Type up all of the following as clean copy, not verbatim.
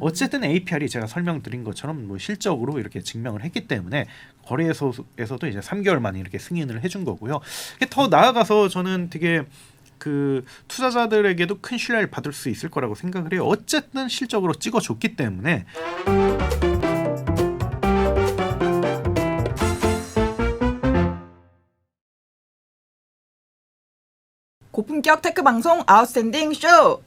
어쨌든 APR이 제가 설명드린 것처럼 뭐 실적으로 이렇게 증명을 했기 때문에 거래소에서도 이제 3개월 만에 이렇게 승인을 해준 거고요. 더 나아가서 저는 되게 그 투자자들에게도 큰 신뢰를 받을 수 있을 거라고 생각을 해요. 어쨌든 실적으로 찍어줬기 때문에. 고품격 테크 방송 아웃스탠딩 쇼.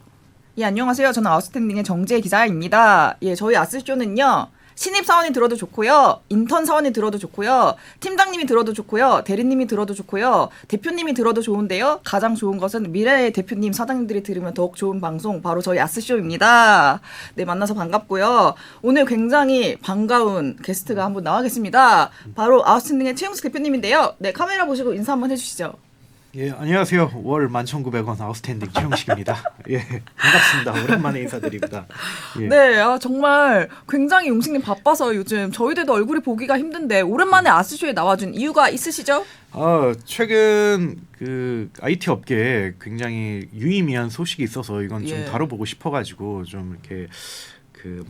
예, 안녕하세요. 저는 아웃스탠딩의 정재 기자입니다. 예, 저희 아스쇼는요. 신입 사원이 들어도 좋고요. 인턴 사원이 들어도 좋고요. 팀장님이 들어도 좋고요. 대리님이 들어도 좋고요. 대표님이 들어도 좋은데요. 가장 좋은 것은 미래의 대표님, 사장님들이 들으면 더욱 좋은 방송 바로 저희 아스쇼입니다. 네, 만나서 반갑고요. 오늘 굉장히 반가운 게스트가 한 분 나와 계십니다. 바로 아웃스탠딩의 최용수 대표님인데요. 네, 카메라 보시고 인사 한번 해주시죠. 예, 안녕하세요. 월 11,900원 아웃스탠딩 최용식입니다. 예, 반갑습니다. 오랜만에 인사드립니다. 예. 네, 정말 굉장히 용식님 바빠서 요즘 저희들도 얼굴이 보기가 힘든데 오랜만에 아스쇼에 나와준 이유가 있으시죠? 최근 그 IT 업계에 굉장히 유의미한 소식이 있어서 이건 좀 예. 다뤄보고 싶어가지고 좀 이렇게 그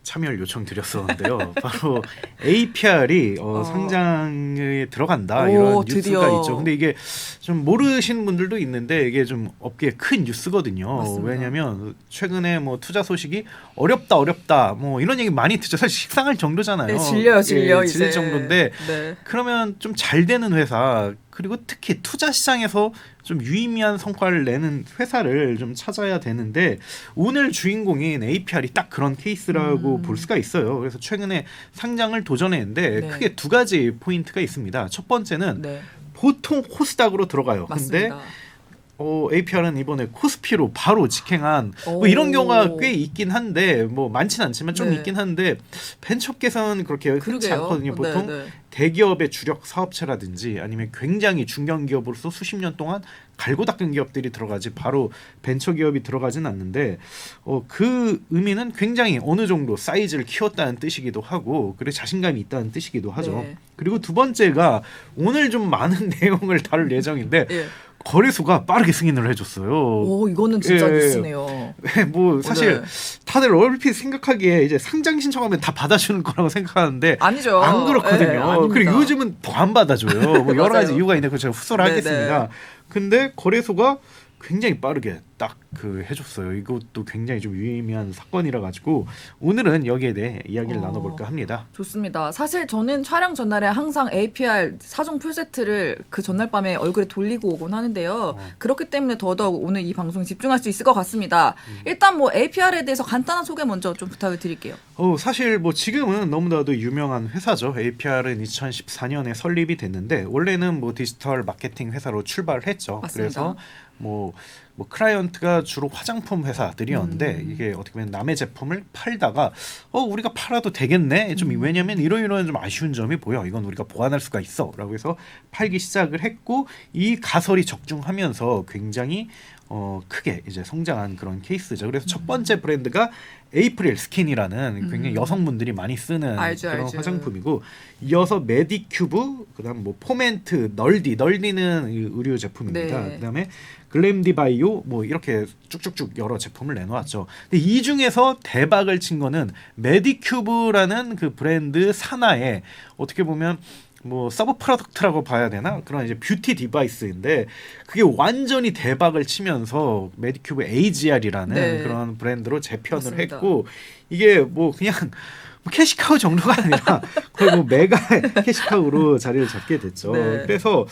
참여를 요청드렸었는데요. 바로 APR이 상장에 들어간다 이런 뉴스가 드디어. 있죠. 근데 이게 좀 모르시는 분들도 있는데 이게 좀 업계에 큰 뉴스거든요. 맞습니다. 왜냐하면 최근에 뭐 투자 소식이 어렵다 뭐 이런 얘기 많이 듣죠. 사실 식상할 정도잖아요. 네, 질려 예, 이제. 질릴 정도인데 네. 그러면 좀 잘 되는 회사 그리고 특히 투자 시장에서 좀 유의미한 성과를 내는 회사를 좀 찾아야 되는데 오늘 주인공인 APR이 딱 그런 케이스라고 볼 수가 있어요. 그래서 최근에 상장을 도전했는데 네. 크게 두 가지 포인트가 있습니다. 첫 번째는 네. 보통 코스닥으로 들어가요. 근데 맞습니다. APR은 이번에 코스피로 바로 직행한 뭐 이런 경우가 꽤 있긴 한데 뭐 많진 않지만 좀 네. 있긴 한데 벤처계에서는 그렇게 흔치 그러게요. 않거든요. 보통 네. 대기업의 주력 사업체라든지 아니면 굉장히 중견 기업으로서 수십 년 동안 갈고 닦은 기업들이 들어가지 바로 벤처 기업이 들어가진 않는데 그 의미는 굉장히 어느 정도 사이즈를 키웠다는 뜻이기도 하고 그래 자신감이 있다는 뜻이기도 하죠. 네. 그리고 두 번째가 오늘 좀 많은 내용을 다룰 예정인데 예. 거래소가 빠르게 승인을 해줬어요. 오, 이거는 진짜 예. 뉴스네요. 뭐 사실 네. 다들 얼핏 생각하기에 이제 상장 신청하면 다 받아주는 거라고 생각하는데 아니죠. 안 그렇거든요. 예, 아닙니다. 그리고 요즘은 더 안 받아줘요. 뭐 여러 가지 맞아요. 이유가 있는데 그거 제가 후소를 네네. 하겠습니다. 근데 거래소가 굉장히 빠르게 딱 그 해줬어요. 이것도 굉장히 좀 유의미한 사건이라 가지고 오늘은 여기에 대해 이야기를 나눠볼까 합니다. 좋습니다. 사실 저는 촬영 전날에 항상 APR 사종 풀세트를 그 전날 밤에 얼굴에 돌리고 오곤 하는데요. 그렇기 때문에 더더욱 오늘 이 방송에 집중할 수 있을 것 같습니다. 일단 뭐 APR에 대해서 간단한 소개 먼저 좀 부탁을 드릴게요. 사실 뭐 지금은 너무나도 유명한 회사죠. APR은 2014년에 설립이 됐는데 원래는 뭐 디지털 마케팅 회사로 출발을 했죠. 맞습니다. 그래서 뭐 클라이언트가 주로 화장품 회사들이었는데 이게 어떻게 보면 남의 제품을 팔다가 우리가 팔아도 되겠네. 좀 왜냐면 이런 좀 아쉬운 점이 보여. 이건 우리가 보완할 수가 있어라고 해서 팔기 시작을 했고 이 가설이 적중하면서 굉장히 크게 이제 성장한 그런 케이스죠. 그래서 첫 번째 브랜드가 에이프릴 스킨이라는 굉장히 여성분들이 많이 쓰는 알죠. 화장품이고 이어서 메디큐브, 그다음 뭐 포멘트, 널디는 의류 제품입니다. 네. 그다음에 글램디바이오 뭐 이렇게 쭉쭉쭉 여러 제품을 내놓았죠. 근데 이 중에서 대박을 친 거는 메디큐브라는 그 브랜드 산하에 어떻게 보면 뭐 서브 프로덕트라고 봐야 되나 그런 이제 뷰티 디바이스인데 그게 완전히 대박을 치면서 메디큐브 AGR이라는 네. 그런 브랜드로 재편을 맞습니다. 했고 이게 뭐 그냥 캐시카우 정도가 아니라 거의 뭐 메가 캐시카우로 자리를 잡게 됐죠. 네. 그래서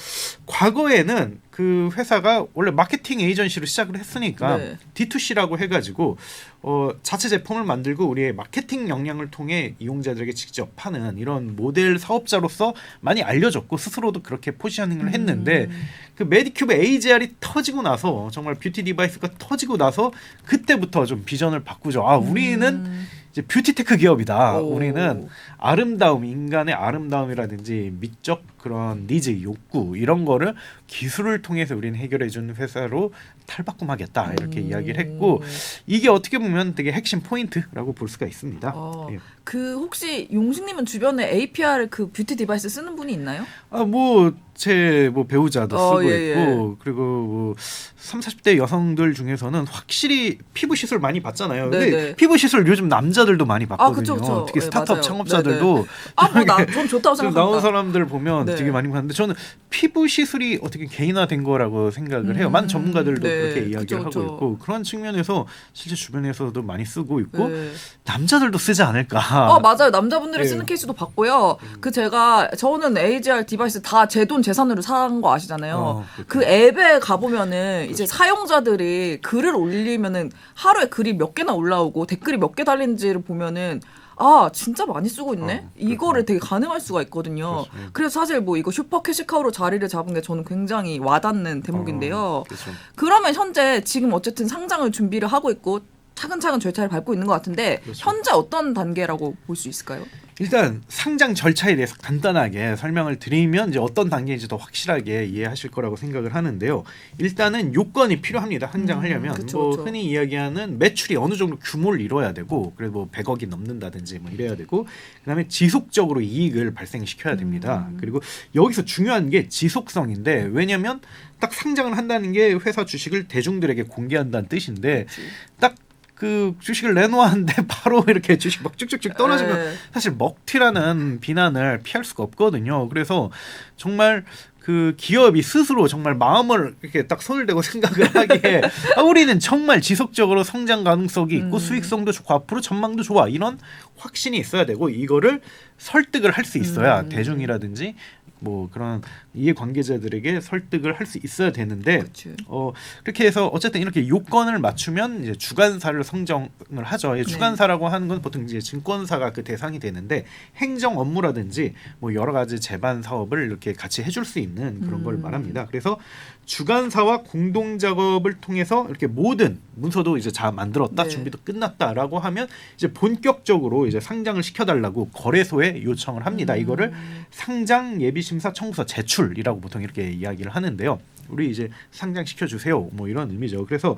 과거에는 그 회사가 원래 마케팅 에이전시로 시작을 했으니까 네. D2C라고 해가지고 자체 제품을 만들고 우리의 마케팅 역량을 통해 이용자들에게 직접 파는 이런 모델 사업자로서 많이 알려졌고 스스로도 그렇게 포지셔닝을 했는데 그 메디큐브 AGR이 터지고 나서 정말 뷰티 디바이스가 터지고 나서 그때부터 좀 비전을 바꾸죠. 우리는 이제 뷰티테크 기업이다. 오. 우리는 아름다움, 인간의 아름다움이라든지 미적 그런 니즈, 욕구 이런 거를 기술을 통해서 우리는 해결해주는 회사로 탈바꿈하겠다 이렇게 이야기를 했고 이게 어떻게 보면 되게 핵심 포인트라고 볼 수가 있습니다. 예. 그 혹시 용식님은 주변에 APR 그 뷰티 디바이스 쓰는 분이 있나요? 뭐 제 뭐 배우자도 쓰고 예, 있고 그리고 뭐 30, 40대 여성들 중에서는 확실히 피부 시술 많이 받잖아요. 근데 네네. 피부 시술 요즘 남자들도 많이 받거든요. 그쵸, 그쵸. 특히 예, 스타트업 맞아요. 창업자들도 전 좋다고 좀 생각합니다. 나온 사람들 보면 네. 되게 많이 봤는데 저는 피부 시술이 어떻게 개인화된 거라고 생각을 해요. 많은 전문가들도 네. 그렇게 이야기를 그쵸, 하고 그쵸. 있고 그런 측면에서 실제 주변에서도 많이 쓰고 있고 네. 남자들도 쓰지 않을까. 맞아요. 남자분들이 예. 쓰는 케이스도 봤고요. 저는 AGR 디바이스 다 제 돈 재산으로 산 거 아시잖아요. 그렇죠. 그 앱에 가보면은 이제 사용자들이 글을 올리면은 하루에 글이 몇 개나 올라오고 댓글이 몇 개 달린지를 보면은 진짜 많이 쓰고 있네? 이거를 되게 가늠할 수가 있거든요. 그렇죠. 그래서 사실 뭐 이거 슈퍼 캐시카우로 자리를 잡은 게 저는 굉장히 와닿는 대목인데요. 그렇죠. 그러면 현재 지금 어쨌든 상장을 준비를 하고 있고 차근차근 절차를 밟고 있는 것 같은데 그렇죠. 현재 어떤 단계라고 볼 수 있을까요? 일단 상장 절차에 대해서 간단하게 설명을 드리면 이제 어떤 단계인지 더 확실하게 이해하실 거라고 생각을 하는데요. 일단은 요건이 필요합니다. 상장하려면 그쵸, 그쵸. 흔히 이야기하는 매출이 어느 정도 규모를 이뤄야 되고 그래도 뭐 100억이 넘는다든지 뭐 이래야 되고 그다음에 지속적으로 이익을 발생시켜야 됩니다. 그리고 여기서 중요한 게 지속성인데 왜냐하면 딱 상장을 한다는 게 회사 주식을 대중들에게 공개한다는 뜻인데 딱 그 주식을 내놓았는데 바로 이렇게 주식 막 쭉쭉쭉 떨어지면 네. 사실 먹튀라는 비난을 피할 수가 없거든요. 그래서 정말 그 기업이 스스로 정말 마음을 이렇게 딱 손을 대고 생각을 하기에 우리는 정말 지속적으로 성장 가능성이 있고 수익성도 좋고 앞으로 전망도 좋아 이런 확신이 있어야 되고 이거를 설득을 할 수 있어야 대중이라든지 뭐 그런 이해관계자들에게 설득을 할 수 있어야 되는데 그치. 그렇게 해서 어쨌든 이렇게 요건을 맞추면 이제 주관사를 선정을 하죠. 이 주관사라고 하는 건 보통 이제 증권사가 그 대상이 되는데 행정 업무라든지 뭐 여러 가지 제반 사업을 이렇게 같이 해줄 수 있는 그런 걸 말합니다. 그래서 주관사와 공동 작업을 통해서 이렇게 모든 문서도 이제 다 만들었다, 네. 준비도 끝났다라고 하면 이제 본격적으로 이제 상장을 시켜달라고 거래소에 요청을 합니다. 이거를 상장 예비 심사 청구서 제출이라고 보통 이렇게 이야기를 하는데요. 우리 이제 상장시켜 주세요. 뭐 이런 의미죠. 그래서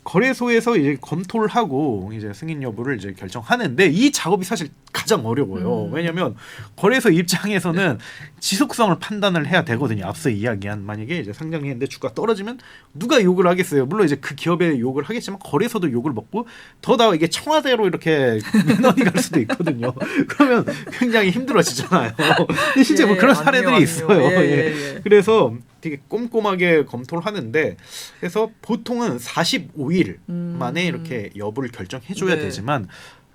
거래소에서 이제 검토를 하고 이제 승인 여부를 이제 결정하는데 이 작업이 사실 가장 어려워요. 왜냐하면 거래소 입장에서는 지속성을 판단을 해야 되거든요. 앞서 이야기한 만약에 이제 상장했는데 주가 떨어지면 누가 욕을 하겠어요. 물론 이제 그 기업에 욕을 하겠지만 거래소도 욕을 먹고 더 나아 이게 청와대로 이렇게 민원이 갈 수도 있거든요. 그러면 굉장히 힘들어지잖아요. 근데 실제 뭐 그런 사례들이 있어요. 예. 그래서 되게 꼼꼼하게 검토를 하는데 그래서 보통은 45일 만에 이렇게 여부를 결정해줘야 네. 되지만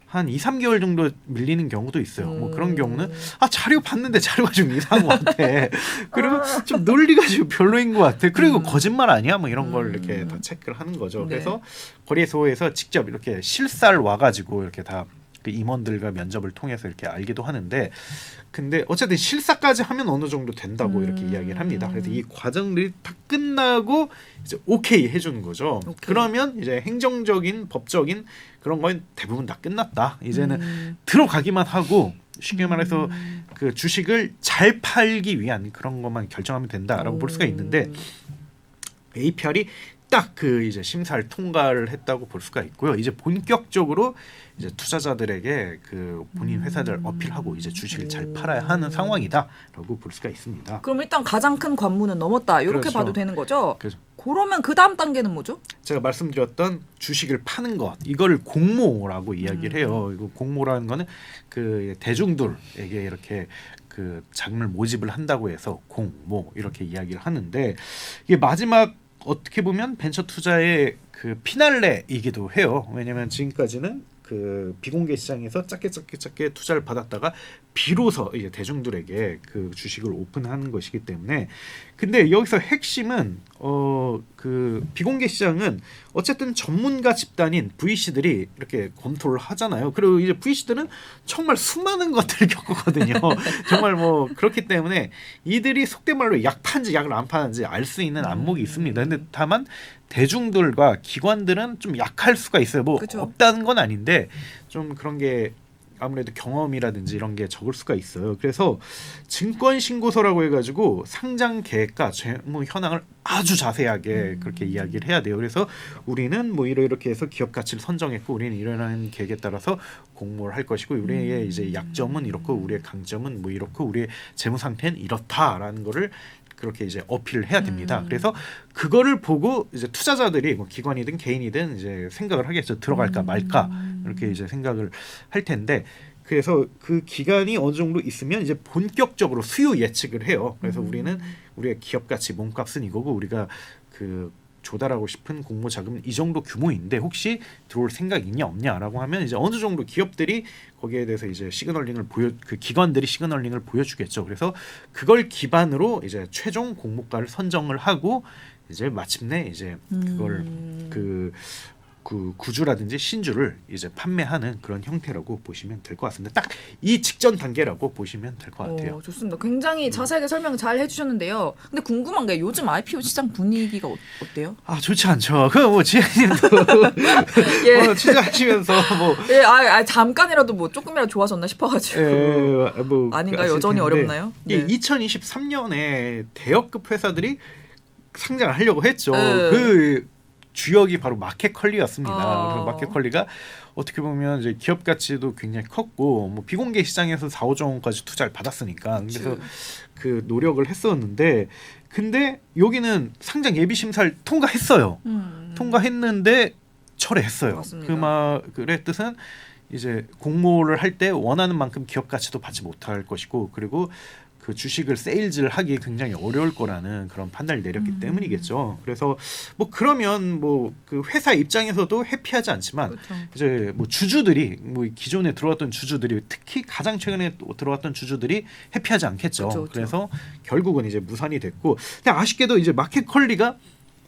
한 2, 3개월 정도 밀리는 경우도 있어요. 뭐 그런 경우는 자료 봤는데 자료가 좀 이상한 것 같아. 그리고 좀 논리가 좀 별로인 것 같아. 그리고 거짓말 아니야? 뭐 이런 걸 이렇게 다 체크를 하는 거죠. 네. 그래서 거래소에서 직접 이렇게 실사를 와가지고 이렇게 다 그 임원들과 면접을 통해서 이렇게 알기도 하는데 근데 어쨌든 실사까지 하면 어느 정도 된다고 이렇게 이야기를 합니다. 그래서 이 과정들이 다 끝나고 이제 오케이 해주는 거죠. 오케이. 그러면 이제 행정적인 법적인 그런 건 대부분 다 끝났다. 이제는 들어가기만 하고 쉽게 말해서 그 주식을 잘 팔기 위한 그런 것만 결정하면 된다라고 볼 수가 있는데 APR이 딱 그 이제 심사를 통과를 했다고 볼 수가 있고요. 이제 본격적으로 이제 투자자들에게 그 본인 회사를 어필하고 이제 주식을 잘 팔아야 하는 상황이다라고 볼 수가 있습니다. 그럼 일단 가장 큰 관문은 넘었다. 이렇게 그렇죠. 봐도 되는 거죠? 그래서 그러면 그 다음 단계는 뭐죠? 제가 말씀드렸던 주식을 파는 것 이거를 공모라고 이야기를 해요. 이거 공모라는 거는 그 대중들에게 이렇게 그 자금을 모집을 한다고 해서 공모 이렇게 이야기를 하는데 이게 마지막 어떻게 보면 벤처 투자의 그 피날레이기도 해요. 왜냐하면 지금까지는 그 비공개 시장에서 작게 투자를 받았다가 비로소 이제 대중들에게 그 주식을 오픈하는 것이기 때문에 근데 여기서 핵심은 그 비공개 시장은 어쨌든 전문가 집단인 VC들이 이렇게 검토를 하잖아요. 그리고 이제 VC들은 정말 수많은 것들을 겪었거든요. 정말 뭐 그렇기 때문에 이들이 속된 말로 약 판지 약을 안 파는지 알 수 있는 안목이 있습니다. 근데 다만 대중들과 기관들은 좀 약할 수가 있어요. 뭐 그쵸. 없다는 건 아닌데 좀 그런 게 아무래도 경험이라든지 이런 게 적을 수가 있어요. 그래서 증권 신고서라고 해가지고 상장 계획과 재무 현황을 아주 자세하게 그렇게 이야기를 해야 돼요. 그래서 우리는 뭐 이렇게 해서 기업 가치를 선정했고 우리는 이런 계획에 따라서 공모를 할 것이고 우리의 이제 약점은 이렇고 우리의 강점은 뭐 이렇고 우리의 재무 상태는 이렇다라는 거를 그렇게 이제 어필을 해야 됩니다. 음. 그래서 그거를 보고 이제 투자자들이 뭐 기관이든 개인이든 이제 생각을 하겠죠. 들어갈까 말까 이렇게 이제 생각을 할 텐데 그래서 그 기간이 어느 정도 있으면 이제 본격적으로 수요 예측을 해요. 그래서 우리는 우리의 기업 가치 몸값은 이거고 우리가 그 조달하고 싶은 공모 자금은 이 정도 규모인데 혹시 들어올 생각 있냐 없냐라고 하면 이제 어느 정도 기업들이 거기에 대해서 이제 시그널링을 그 기관들이 시그널링을 보여주겠죠. 그래서 그걸 기반으로 이제 최종 공모가를 선정을 하고 이제 마침내 이제 그걸 그 구주라든지 신주를 이제 판매하는 그런 형태라고 보시면 될 것 같습니다. 딱 이 직전 단계라고 보시면 될 것 같아요. 좋습니다. 굉장히 자세하게 설명 잘 해주셨는데요. 근데 궁금한 게 요즘 IPO 시장 분위기가 어때요? 아 좋지 않죠. 그 뭐 지혜님도 예. 투자하시면서 뭐 예, 잠깐이라도 뭐 조금이라도 좋아졌나 싶어가지고. 뭐 아닌가 여전히 어렵나요? 네. 네. 2023년에 대역급 회사들이 상장을 하려고 했죠. 네. 그 주역이 바로 마켓컬리였습니다. 아. 마켓컬리가 어떻게 보면 이제 기업 가치도 굉장히 컸고 뭐 비공개 시장에서 4, 5조 원까지 투자를 받았으니까 그래서 그 노력을 했었는데 근데 여기는 상장 예비 심사를 통과했어요. 통과했는데 철회했어요. 맞습니다. 그의 뜻은 이제 공모를 할 때 원하는 만큼 기업 가치도 받지 못할 것이고 그리고 그 주식을 세일즈를 하기 굉장히 어려울 거라는 그런 판단을 내렸기 때문이겠죠. 그래서 뭐 그러면 뭐 그 회사 입장에서도 해피하지 않지만 그렇죠. 이제 뭐 주주들이 뭐 기존에 들어왔던 주주들이 특히 가장 최근에 들어왔던 주주들이 해피하지 않겠죠. 그렇죠. 그래서 결국은 이제 무산이 됐고 근데 아쉽게도 이제 마켓컬리가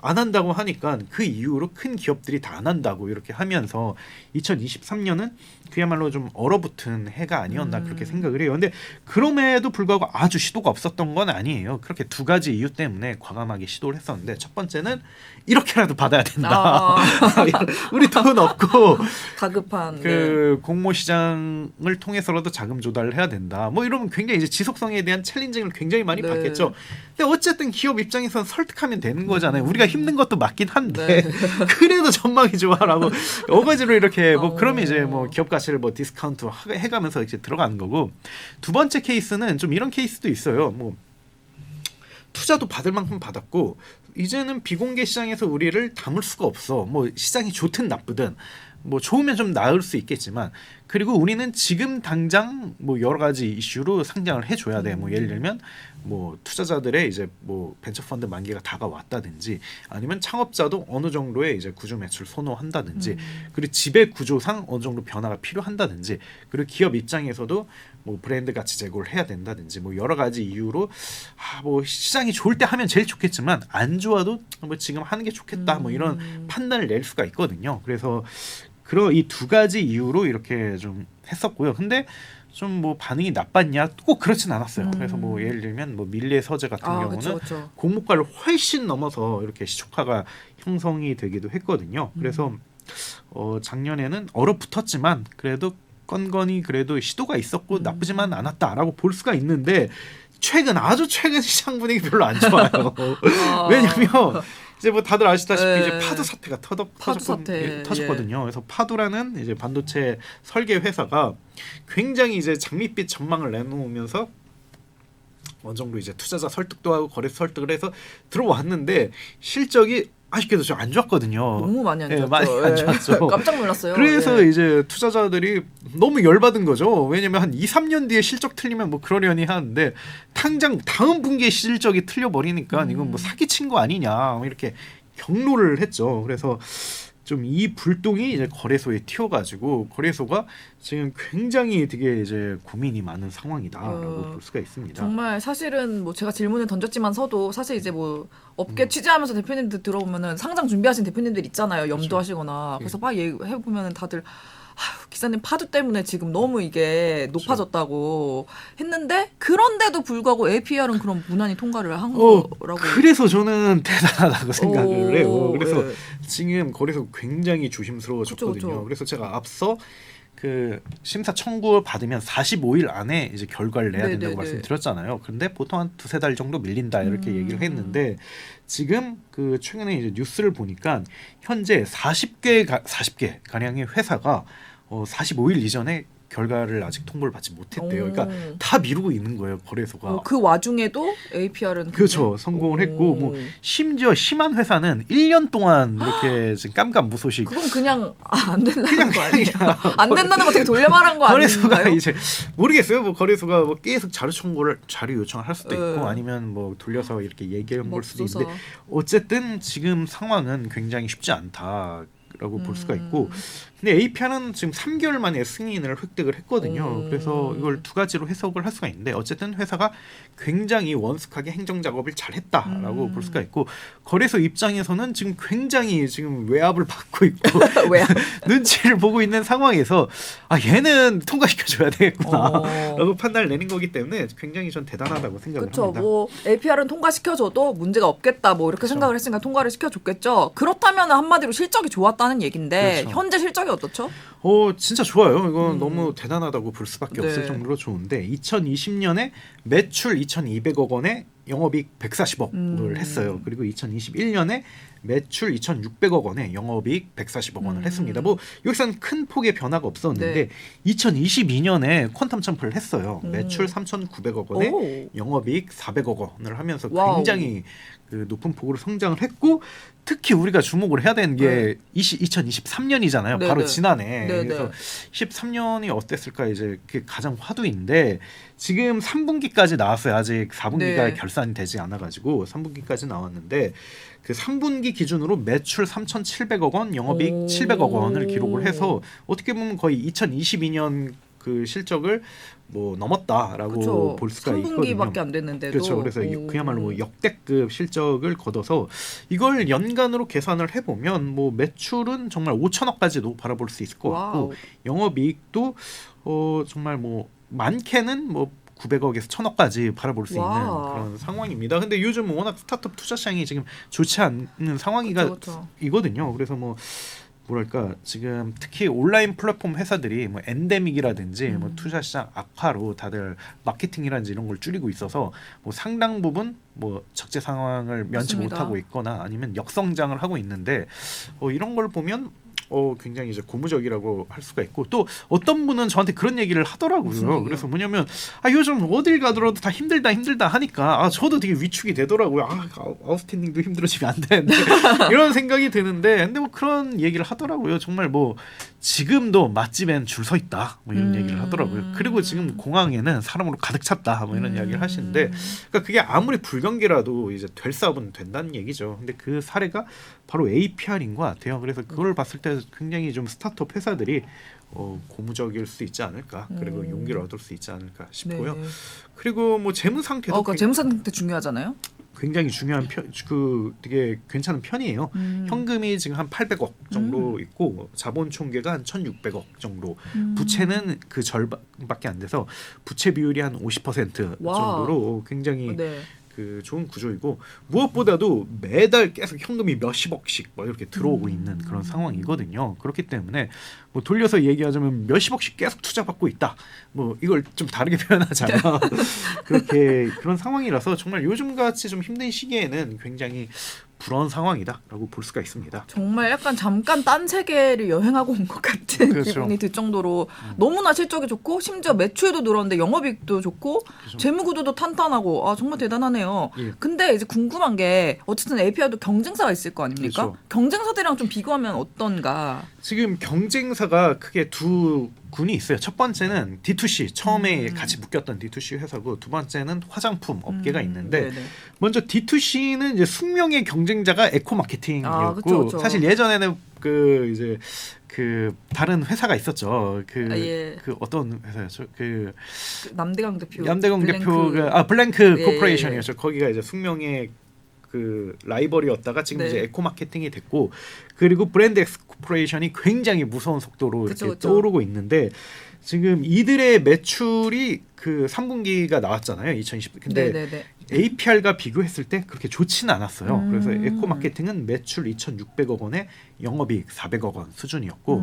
안 한다고 하니까 그 이후로 큰 기업들이 다 안 한다고 이렇게 하면서 2023년은 그야말로 좀 얼어붙은 해가 아니었나 그렇게 생각을 해요. 근데 그럼에도 불구하고 아주 시도가 없었던 건 아니에요. 그렇게 두 가지 이유 때문에 과감하게 시도를 했었는데 첫 번째는 이렇게라도 받아야 된다. 우리 돈 없고 다급한 그 공모 시장을 통해서라도 자금 조달을 해야 된다. 뭐 이러면 굉장히 이제 지속성에 대한 챌린징을 굉장히 많이 네. 받겠죠. 근데 어쨌든 기업 입장에서는 설득하면 되는 거잖아요. 우리가 힘든 것도 맞긴 한데 그래도 전망이 좋아라고 어거지로 이렇게 뭐 그러면 이제 뭐 기업 가치를 뭐 디스카운트 해가면서 이제 들어가는 거고 두 번째 케이스는 좀 이런 케이스도 있어요. 뭐 투자도 받을 만큼 받았고 이제는 비공개 시장에서 우리를 담을 수가 없어. 뭐 시장이 좋든 나쁘든 뭐 좋으면 좀 나을 수 있겠지만 그리고 우리는 지금 당장 뭐 여러 가지 이슈로 상장을 해줘야 돼. 뭐 예를 들면 뭐 투자자들의 이제 뭐 벤처펀드 만기가 다가왔다든지 아니면 창업자도 어느 정도의 이제 구조 매출 선호한다든지 그리고 지배 구조상 어느 정도 변화가 필요한다든지 그리고 기업 입장에서도 뭐 브랜드 가치 제고를 해야 된다든지 뭐 여러 가지 이유로 뭐 시장이 좋을 때 하면 제일 좋겠지만 안 좋아도 뭐 지금 하는 게 좋겠다 뭐 이런 판단을 낼 수가 있거든요. 그래서 그런 이 두 가지 이유로 이렇게 좀 했었고요. 근데 좀 뭐 반응이 나빴냐? 꼭 그렇진 않았어요. 그래서 뭐 예를 들면 뭐 밀레 서재 같은 경우는 그쵸. 공모가를 훨씬 넘어서 이렇게 시초가가 형성이 되기도 했거든요. 그래서 작년에는 얼어붙었지만 그래도 건건이 그래도 시도가 있었고 나쁘지만 않았다라고 볼 수가 있는데 아주 최근 시장 분위기 별로 안 좋아요. 왜냐면 이제 뭐 다들 아시다시피 이제 파두 사태가 터졌거든요. 그래서 파두라는 이제 반도체 설계 회사가 굉장히 이제 장밋빛 전망을 내놓으면서 어느 정도 이제 투자자 설득도 하고 거래소 설득을 해서 들어왔는데 실적이 아쉽게도 좀 안 좋았거든요. 너무 많이 안 좋았죠. 많이 안 좋았죠. 깜짝 놀랐어요. 그래서 이제 투자자들이 너무 열받은 거죠. 왜냐면 한 2, 3년 뒤에 실적 틀리면 뭐 그러려니 하는데 당장 다음 분기에 실적이 틀려버리니까 이건 뭐 사기친 거 아니냐 이렇게 경로를 했죠. 그래서 좀 이 불똥이 이제 거래소에 튀어가지고 거래소가 지금 굉장히 되게 이제 고민이 많은 상황이다라고 볼 수가 있습니다. 정말 사실은 뭐 제가 질문을 던졌지만서도 사실 이제 뭐 업계 취재하면서 대표님들 들어오면은 상장 준비하신 대표님들 있잖아요. 염두하시거나. 그래서 막 해보면은 다들 기사님 파도 때문에 지금 너무 이게 높아졌다고 했는데 그런데도 불구하고 APR은 그런 무난히 통과를 한 거라고. 그래서 저는 대단하다고 생각을 해요. 그래서 지금 거래소 굉장히 조심스러워졌거든요. 그쵸. 그래서 제가 앞서 그 심사 청구 받으면 45일 안에 이제 결과를 내야 된다고 말씀드렸잖아요. 그런데 보통 한 두세 달 정도 밀린다 이렇게 얘기를 했는데 지금 그 최근에 이제 뉴스를 보니까 현재 40개 가량의 회사가 45일 이전에 결과를 아직 통보를 받지 못했대요. 그러니까 다 미루고 있는 거예요, 거래소가. 그 와중에도 APR은 그렇죠. 성공을 했고 뭐 심지어 심한 회사는 1년 동안 이렇게 지금 깜깜무소식 그건 그냥 안 된다는 거 아니에요? 안 된다는 거 되게 돌려말한 거 거래소가 아닌가요? 이제 모르겠어요. 뭐 거래소가 뭐 계속 자료 요청을 할 수도 있고 네. 아니면 뭐 돌려서 이렇게 얘기한 걸 수도 맙소사. 있는데 어쨌든 지금 상황은 굉장히 쉽지 않다라고 볼 수가 있고 근데 APR은 지금 3개월 만에 승인을 획득을 했거든요. 그래서 이걸 두 ga지로 해석을 할 수가 있는데 어쨌든 회사가 굉장히 원숙하게 행정 작업을 잘했다라고 볼 수가 있고 거래소 입장에서는 지금 굉장히 지금 외압을 받고 있고 왜요? 눈치를 보고 있는 상황에서 아 얘는 통과시켜줘야 되겠구나라고 판단을 내는 거기 때문에 굉장히 전 대단하다고 생각을 그렇죠. 합니다. 뭐 APR은 통과시켜줘도 문제가 없겠다. 뭐 이렇게 그쵸. 생각을 했으니까 통과를 시켜줬겠죠. 그렇다면 한마디로 실적이 좋았다는 얘긴데 그렇죠. 현재 실적이 어떻죠? 진짜 좋아요. 이건 너무 대단하다고 볼 수밖에 네. 없을 정도로 좋은데 2020년에 매출 2,200억 원에 영업이익 140억을 했어요. 그리고 2021년에 매출 2,600억 원에 영업이익 140억 원을 했습니다. 뭐 여기서는 큰 폭의 변화가 없었는데 네. 2022년에 퀀텀 점프를 했어요. 매출 3,900억 원에 오. 영업이익 400억 원을 하면서 와우. 굉장히 그 높은 폭으로 성장을 했고 특히 우리가 주목을 해야 되는 게 2023년이잖아요. 네, 바로 네. 지난해. 네, 그래서 네. 13년이 어땠을까 이제 그게 가장 화두인데 지금 3분기까지 나왔어요. 아직 4분기가 네. 결산이 되지 않아가지고 3분기까지 나왔는데 그 3분기 기준으로 매출 3,700억 원, 영업이익 오. 700억 원을 기록을 해서 어떻게 보면 거의 2022년 그 실적을 뭐 넘었다라고 그쵸. 볼 수가 3분기밖에 있거든요. 안 됐는데도. 그렇죠. 그래서 그야말로 뭐 역대급 실적을 거둬서 이걸 연간으로 계산을 해보면 뭐 매출은 정말 5천억까지도 바라볼 수 있을 것 같고 와우. 영업이익도 정말 뭐 많게는 뭐 900억에서 1,000억까지 바라볼 수 있는 와. 그런 상황입니다. 근데 요즘 워낙 스타트업 투자 시장이 지금 좋지 않은 상황이거든요. 그쵸. 그래서 뭐 뭐랄까 지금 특히 온라인 플랫폼 회사들이 뭐 엔데믹이라든지 뭐 투자 시장 악화로 다들 마케팅이라든지 이런 걸 줄이고 있어서 뭐 상당 부분 뭐 적재 상황을 면치 맞습니다. 못하고 있거나 아니면 역성장을 하고 있는데 이런 걸 보면 굉장히 이제 고무적이라고 할 수가 있고 또 어떤 분은 저한테 그런 얘기를 하더라고요. 그래서 뭐냐면 요즘 어딜 가더라도 다 힘들다 하니까 저도 되게 위축이 되더라고요. 아웃스탠딩도 힘들어지면 안 되는데 이런 생각이 드는데 근데 뭐 그런 얘기를 하더라고요. 정말 뭐 지금도 맛집엔 줄 서 있다 뭐 이런 얘기를 하더라고요. 그리고 지금 공항에는 사람으로 가득 찼다 뭐 이런 이야기를 하시는데 그러니까 그게 아무리 불경기라도 이제 될 사업은 된다는 얘기죠. 근데 그 사례가 바로 APR인 것 같아요. 그래서 그걸 봤을 때 굉장히 좀 스타트업 회사들이 고무적일 수 있지 않을까. 그리고 용기를 얻을 수 있지 않을까 싶고요. 네. 그리고 뭐 재무 상태도 그러니까 재무 상태 중요하잖아요. 굉장히 중요한 되게 괜찮은 편이에요. 현금이 지금 한 800억 정도 있고 자본 총계가 한 1,600억 정도. 부채는 그 절반밖에 안 돼서 부채 비율이 한 50% 와. 정도로 굉장히 네. 그 좋은 구조이고 무엇보다도 매달 계속 현금이 몇십억씩 막 이렇게 들어오고 있는 그런 상황이거든요. 그렇기 때문에 뭐 돌려서 얘기하자면 몇십억씩 계속 투자받고 있다. 뭐 이걸 좀 다르게 표현하자면 그렇게 그런 상황이라서 정말 요즘같이 좀 힘든 시기에는 굉장히 부러운 상황이다라고 볼 수가 있습니다. 정말 약간 잠깐 딴 세계를 여행하고 온 것 같은 그렇죠. 기분이 들 정도로 너무나 실적이 좋고 심지어 매출도 늘었는데 영업이익도 좋고 그렇죠. 재무구조도 탄탄하고 정말 대단하네요. 예. 근데 이제 궁금한 게 어쨌든 APR도 경쟁사가 있을 거 아닙니까? 그렇죠. 경쟁사들이랑 좀 비교하면 어떤가? 지금 경쟁사가 크게 두 군이 있어요. 첫 번째는 D2C 처음에 같이 묶였던 D2C 회사고 두 번째는 화장품 업계가 있는데 네네. 먼저 D2C는 이제 숙명의 경쟁자가 에코마케팅이었고 그쵸, 그쵸. 사실 예전에는 그 이제 그 다른 회사가 있었죠. 예. 그 어떤 회사였죠? 그 남대강 대표. 남대공 블랭크. 대표가 블랭크 예, 코퍼레이션이었죠. 거기가 이제 숙명의 그 라이벌이었다가 지금 네. 이제 에코마케팅이 됐고 그리고 브랜드 엑스 코퍼레이션이 굉장히 무서운 속도로 그쵸, 이렇게 그쵸. 떠오르고 있는데 지금 이들의 매출이 그 3분기가 나왔잖아요. 2020. 근데 네네네. APR과 비교했을 때 그렇게 좋지는 않았어요. 그래서 에코마케팅은 매출 2,600억 원에 영업이익 400억 원 수준이었고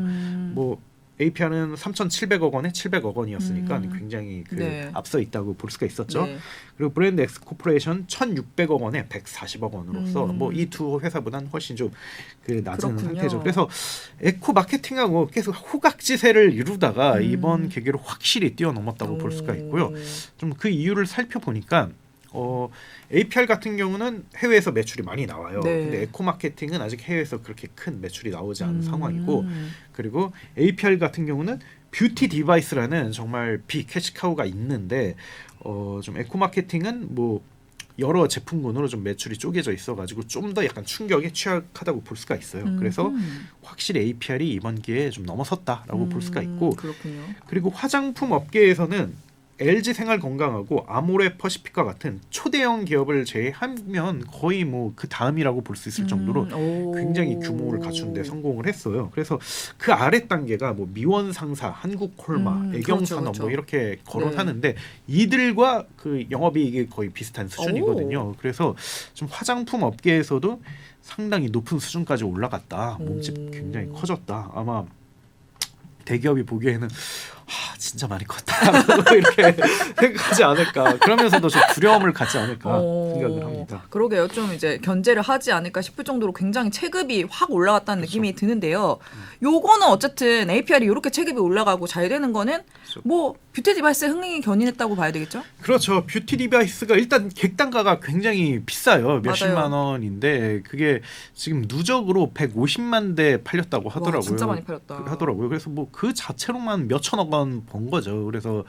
뭐 APR은 3,700억 원에 700억 원이었으니까 굉장히 그 네. 앞서 있다고 볼 수가 있었죠. 네. 그리고 브랜드 X 코퍼레이션 1,600억 원에 140억 원으로서 뭐 이 두 회사보다는 훨씬 좀 그 낮은 그렇군요. 상태죠. 그래서 에코 마케팅하고 계속 호각지세를 이루다가 이번 계기로 확실히 뛰어넘었다고 볼 수가 있고요. 좀 그 이유를 살펴보니까 APR 같은 경우는 해외에서 매출이 많이 나와요. 네. 근데 에코 마케팅은 아직 해외에서 그렇게 큰 매출이 나오지 않은 상황이고, 그리고 APR 같은 경우는 뷰티 디바이스라는 정말 빅 캐시카우가 있는데 좀 에코 마케팅은 뭐 여러 제품군으로 좀 매출이 쪼개져 있어가지고 좀 더 약간 충격에 취약하다고 볼 수가 있어요. 그래서 확실히 APR이 이번 기회에 좀 넘어섰다라고 볼 수가 있고, 그렇군요. 그리고 화장품 업계에서는 LG 생활 건강하고 아모레 퍼시픽과 같은 초대형 기업을 제외하면 거의 뭐 그 다음이라고 볼 수 있을 정도로 굉장히 규모를 갖춘 데 성공을 했어요. 그래서 그 아래 단계가 뭐 미원상사, 한국콜마, 애경산업 그렇죠. 뭐 이렇게 거론하는데 이들과 그 영업이익이 거의 비슷한 수준이거든요. 그래서 좀 화장품 업계에서도 상당히 높은 수준까지 올라갔다. 몸집 굉장히 커졌다. 아마 대기업이 보기에는 진짜 많이 컸다 이렇게 생각하지 않을까. 그러면서도 좀 두려움을 갖지 않을까 생각을 합니다. 그러게요. 좀 이제 견제를 하지 않을까 싶을 정도로 굉장히 체급이 확 올라갔다는 그렇죠. 느낌이 드는데요. 요거는 어쨌든 APR이 이렇게 체급이 올라가고 잘 되는 거는 그렇죠. 뭐 뷰티 디바이스의 흥행이 견인했다고 봐야 되겠죠? 그렇죠. 뷰티 디바이스가 일단 객단가가 굉장히 비싸요. 몇십만 맞아요. 원인데 그게 지금 누적으로 150만 대 팔렸다고 하더라고요. 와, 진짜 많이 팔렸다. 하더라고요. 그래서 뭐 그 자체로만 몇천억 원 번 거죠. 그래서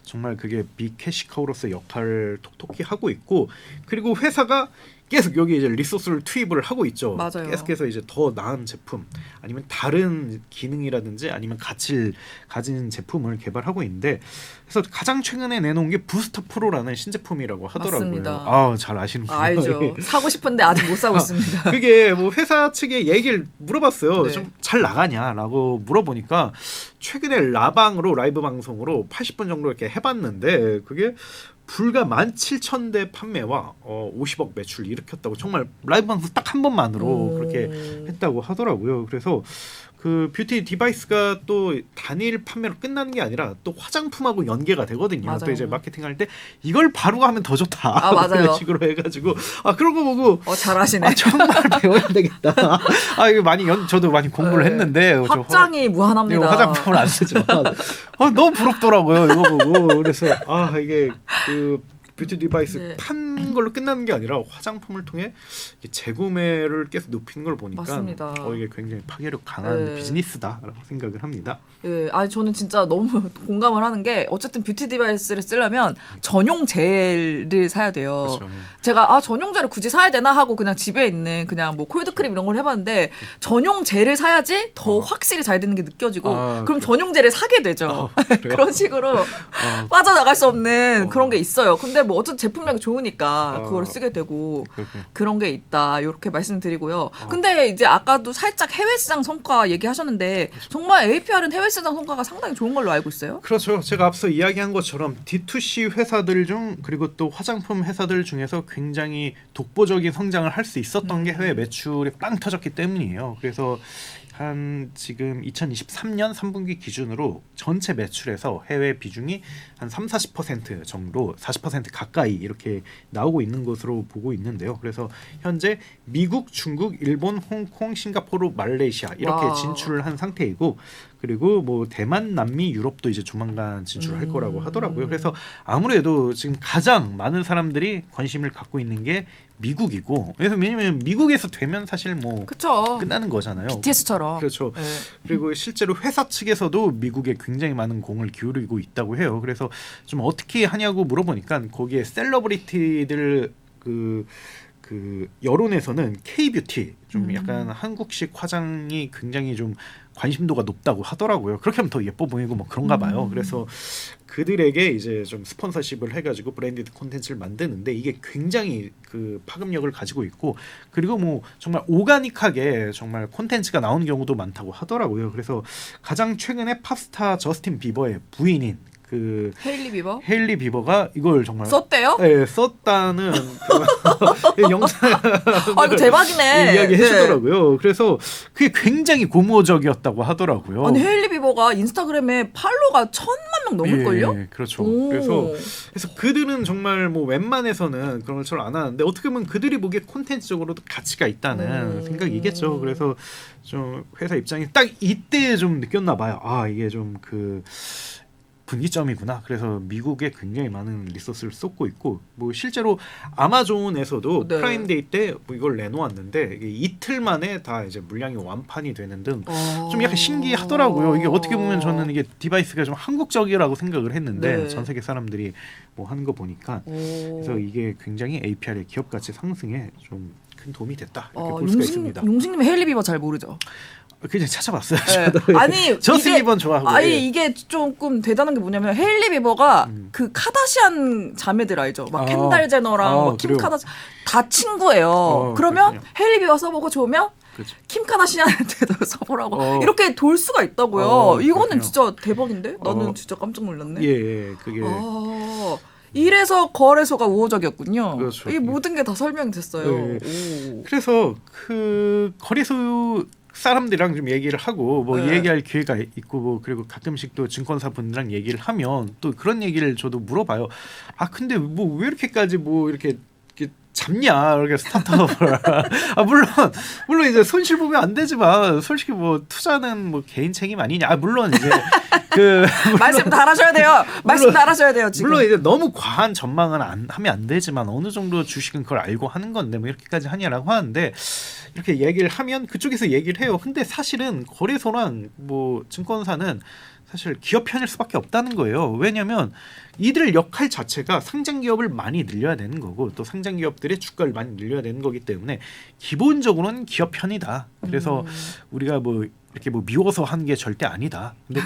정말 그게 빅캐시카우로서 역할을 톡톡히 하고 있고, 그리고 회사가 계속 여기 이제 리소스를 투입을 하고 있죠. 맞아요. 계속해서 이제 더 나은 제품 아니면 다른 기능이라든지 아니면 가치를 가진 제품을 개발하고 있는데, 그래서 가장 최근에 내놓은 게 부스터 프로라는 신제품이라고 하더라고요. 맞습니다. 잘 아시는군요. 알죠. 사고 싶은데 아직 못 사고 있습니다. 그게 뭐 회사 측에 얘기를 물어봤어요. 네. 좀 잘 나가냐라고 물어보니까 최근에 라방으로 라이브 방송으로 80분 정도 이렇게 해봤는데 그게 불과 17,000대 판매와 50억 매출 일으켰다고. 정말 라이브 방송 딱 한 번만으로 그렇게 했다고 하더라고요. 그래서 그 뷰티 디바이스가 또 단일 판매로 끝나는 게 아니라 또 화장품하고 연계가 되거든요. 맞아요. 또 이제 마케팅할 때 이걸 바로 하면 더 좋다. 아, 맞아요. 그런 식으로 해가지고 그런 거 보고 잘하시네. 정말 배워야 되겠다. 이거 많이 저도 많이 공부를 네. 했는데 확장이 무한합니다. 화장품을 안 쓰지만 너무 부럽더라고요. 이거 보고. 그래서 이게 그 뷰티 디바이스 네. 판 걸로 끝나는 게 아니라 화장품을 통해 재구매를 계속 높이는 걸 보니까 맞습니다. 이게 굉장히 파괴력 강한 네. 비즈니스다라고 생각을 합니다. 예, 저는 진짜 너무 공감을 하는 게, 어쨌든 뷰티 디바이스를 쓰려면 전용 젤을 사야 돼요. 그렇죠. 제가 전용 젤을 굳이 사야 되나 하고 그냥 집에 있는 그냥 뭐 콜드 크림 이런 걸 해봤는데, 전용 젤을 사야지 더 확실히 잘 되는 게 느껴지고, 그럼 전용 젤을 사게 되죠. 그런 식으로 빠져나갈 수 없는 그런 게 있어요. 근데 뭐 어쨌든 제품력이 좋으니까 그걸 쓰게 되고 그런 게 있다, 이렇게 말씀드리고요. 근데 이제 아까도 살짝 해외 시장 성과 얘기하셨는데, 정말 APR은 해외 시장 성과가 상당히 좋은 걸로 알고 있어요. 그렇죠. 제가 앞서 이야기한 것처럼 D2C 회사들 중, 그리고 또 화장품 회사들 중에서 굉장히 독보적인 성장을 할 수 있었던 게 해외 매출이 빵 터졌기 때문이에요. 그래서 한 지금 2023년 3분기 기준으로 전체 매출에서 해외 비중이 한 30-40% 정도, 40% 가까이 이렇게 나오고 있는 것으로 보고 있는데요. 그래서 현재 미국, 중국, 일본, 홍콩, 싱가포르, 말레이시아 이렇게 진출을 한 상태이고, 그리고 뭐 대만, 남미, 유럽도 이제 조만간 진출할 거라고 하더라고요. 그래서 아무래도 지금 가장 많은 사람들이 관심을 갖고 있는 게 미국이고, 그래서 왜냐면 미국에서 되면 사실 뭐 그쵸. 끝나는 거잖아요. BTS처럼. 그렇죠. 네. 그리고 실제로 회사 측에서도 미국에 굉장히 많은 공을 기울이고 있다고 해요. 그래서 좀 어떻게 하냐고 물어보니까 거기에 셀러브리티들 그 여론에서는 K-뷰티 좀 약간 한국식 화장이 굉장히 좀 관심도가 높다고 하더라고요. 그렇게 하면 더 예뻐 보이고 뭐 그런가 봐요. 그래서 그들에게 이제 좀 스폰서십을 해가지고 브랜디드 콘텐츠를 만드는데 이게 굉장히 그 파급력을 가지고 있고, 그리고 뭐 정말 오가닉하게 정말 콘텐츠가 나오는 경우도 많다고 하더라고요. 그래서 가장 최근에 팝스타 저스틴 비버의 부인인 그 헤일리 비버가 이걸 정말 썼대요? 네, 썼다는 영상 이거 대박이네. 이야기 해주더라고요. 그래서 그게 굉장히 고무적이었다고 하더라고요. 아니 헤일리 비버가 인스타그램에 팔로가 1,000만 명 넘을걸요? 예, 그렇죠. 그래서 그들은 정말 뭐 웬만해서는 그런 걸 잘 안 하는데 어떻게 보면 그들이 보기에 콘텐츠적으로도 가치가 있다는 생각이겠죠. 그래서 좀 회사 입장이 딱 이때 좀 느꼈나 봐요. 아 이게 좀 그 분기점이구나. 그래서 미국에 굉장히 많은 리소스를 쏟고 있고 뭐 실제로 아마존에서도 네. 프라임데이 때 뭐 이걸 내놓았는데 이게 이틀 만에 다 이제 물량이 완판이 되는 등 좀 약간 신기하더라고요. 이게 어떻게 보면 저는 이게 디바이스가 좀 한국적이라고 생각을 했는데 네. 전 세계 사람들이 뭐 하는 거 보니까 그래서 이게 굉장히 APR의 기업 가치 상승에 좀 큰 도움이 됐다 이렇게 볼 수가 있습니다. 용식님 헤일리 비버 잘 모르죠? 그냥 찾아봤어요. 네. 아니 저스틴 비버는 좋아하고. 아니 이게 조금 대단한 게 뭐냐면 헤일리 비버가 그 카다시안 자매들 알죠? 막 켄달 제너랑 막 킴 그래요? 카다시 다 친구예요. 그러면 그렇군요. 헤일리 비버 써보고 좋으면 그렇죠. 킴 카다시안한테도 써보라고 이렇게 돌 수가 있다고요. 이거는 그렇군요. 진짜 대박인데? 나는 진짜 깜짝 놀랐네. 예, 그게 이래서 거래소가 우호적이었군요. 그렇죠. 이 모든 게 다 설명이 됐어요. 네. 그래서 그 거래소 사람들이랑 좀 얘기를 하고 뭐 네. 얘기할 기회가 있고 뭐 그리고 가끔씩 또 증권사 분들이랑 얘기를 하면 또 그런 얘기를 저도 물어봐요. 아 근데 뭐 왜 이렇게까지 뭐 이렇게 잡냐 이렇게 스타트업을 물론 이제 손실 보면 안 되지만 솔직히 뭐 투자는 뭐 개인 책임 아니냐. 아 물론 이제 그 말씀 잘하셔야 돼요. 말씀 잘하셔야 돼요. 지금. 물론 이제 너무 과한 전망은 하면 안 되지만 어느 정도 주식은 그걸 알고 하는 건데 뭐 이렇게까지 하냐라고 하는데 이렇게 얘기를 하면 그쪽에서 얘기를 해요. 근데 사실은 거래소랑 뭐 증권사는 사실 기업 편일 수밖에 없다는 거예요. 왜냐하면 이들 역할 자체가 상장 기업을 많이 늘려야 되는 거고 또 상장 기업들의 주가를 많이 늘려야 되는 거기 때문에 기본적으로는 기업 편이다. 그래서 우리가 뭐 이렇게 뭐 미워서 하는 게 절대 아니다. 근데